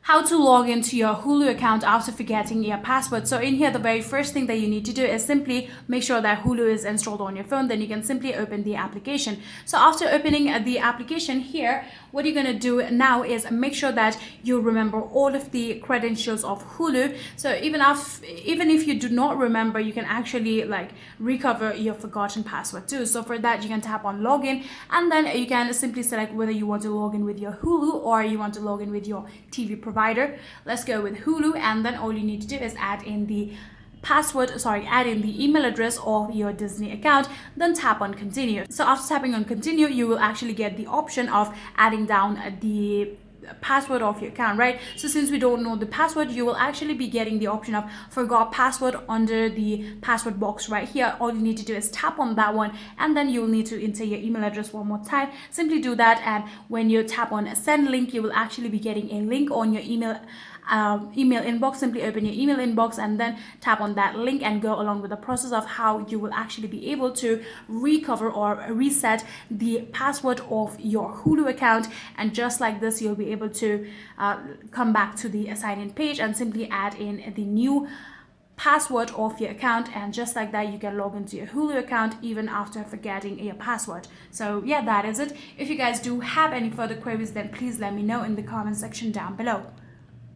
how to log into your Hulu account after forgetting your password. So in here, the very first thing that you need to do is simply make sure that Hulu is installed on your phone. Then you can simply open the application. So after opening the application here, what you're going to do now is make sure that you remember all of the credentials of Hulu. So even if you do not remember, you can actually like recover your forgotten password too. So for that, you can tap on login, and then you can simply select whether you want to log in with your Hulu or you want to log in with your TV provider. Let's go with Hulu, and then all you need to do is add in the email address of your Disney account, then tap on continue. So after tapping on continue, you will actually get the option of adding down the password of your account, right? So since we don't know the password, you will actually be getting the option of forgot password under the password box right here. All you need to do is tap on that one, and then you will need to enter your email address one more time. Simply do that, and when you tap on send link, you will actually be getting a link on your email inbox. Simply open your email inbox and then tap on that link and go along with the process of how you will actually be able to recover or reset the password of your Hulu account. And just like this, you'll be able to come back to the sign in page and simply add in the new password of your account, and just like that you can log into your Hulu account even after forgetting your password. So yeah, that is it. If you guys do have any further queries, then please let me know in the comment section down below.